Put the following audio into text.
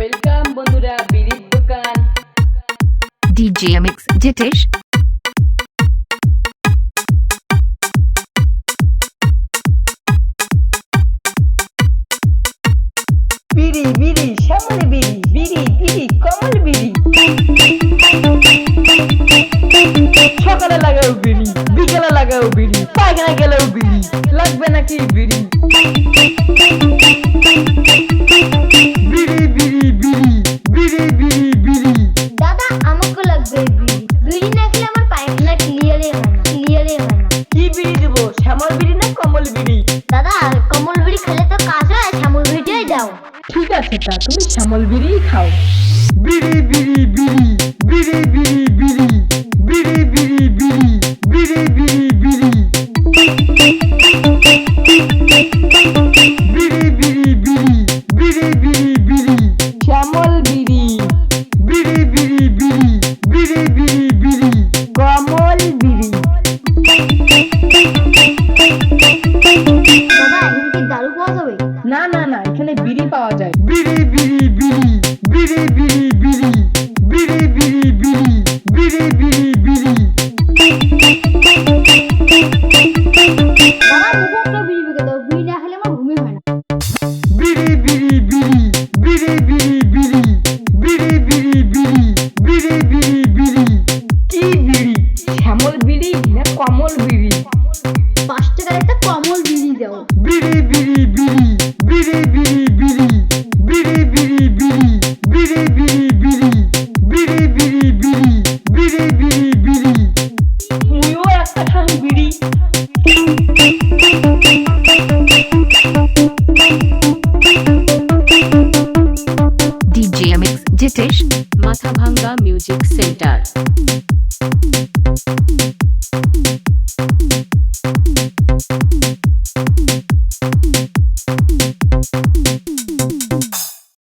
Welcome বন্ধুরা বিড়ির দোকান DJ Mix Jitesh বিড়ি বিড়ি শ্যামল বিড়ি বিড়ি বিড়ি কমল বিড়ি সকালে লাগাও বিড়ি বিকেলে লাগাও বিড়ি পায়খানা গেলেও বিড়ি লাগবে নাকি বিড়ি বিড়ি বিড়ি বিড়ি বিড়ি বিড়ি বিড়ি দাদা আমাকে লাগবে বিড়ি বিড়ি না খেলে আমার পায়খানা ক্লিয়ারই হয় না কি বিড়ি দেবো শ্যামল বিড়ি না কমল বিড়ি দাদা কমল বিড়ি খেলে তো কাজ হয় শ্যামল বিড়িটাই দাও ঠিক আছে তা তুমি শ্যামল বিড়িই খাও বিড়ি বিড়ি বিড়ি বিড়ি বিড়ি বিড়ি বিড়ি বিড়ি বিড়ি বিড়ি বিড়ি বিড়ি বিড়ি বিড়ি বিড়ি বিড়ি বিড়ি বিড়ি শ্যামল বিড়ি বিড়ি বিড়ি বিড়ি বিড়ি বিড়ি বিড়ি কমল বিড়ি দাদা এখানে কি দারু পাওয়া যাবে না না না এখানে বিড়ি পাওয়া যায় বিড়ি বিড়ি বিড়ি বিড়ি বিড়ি বিড়ি বিড়ি বিড়ি বিড়ি বিড়ি বিড়ি বিড়ি দাদা মুখে একটা বিড়ি বিকে দাও বিড়ি না খেলে আমার ঘুমই হয় না বিড়ি বিড়ি বিড়ি বিড়ি বিড়ি বিড়ি বিড়ি বিড়ি বিড়ি বিড়ি বিড়ি বিড়ি কি বিড়ি শ্যামল বিড়ি না কমল বিড়ি 5 টাকার একটা কমল বিড়ি দাও বিড়ি বিড়ি বিড়ি বিড়ি বিড়ি বিড়ি বিড়ি বিড়ি বিড়ি বিড়ি বিড়ি বিড়ি বিড়ি বিড়ি বিড়ি বিড়ি বিড়ি বিড়ি তুইও একটা খান বিড়ি DJ Mix Jitesh Mathabhanga music centre.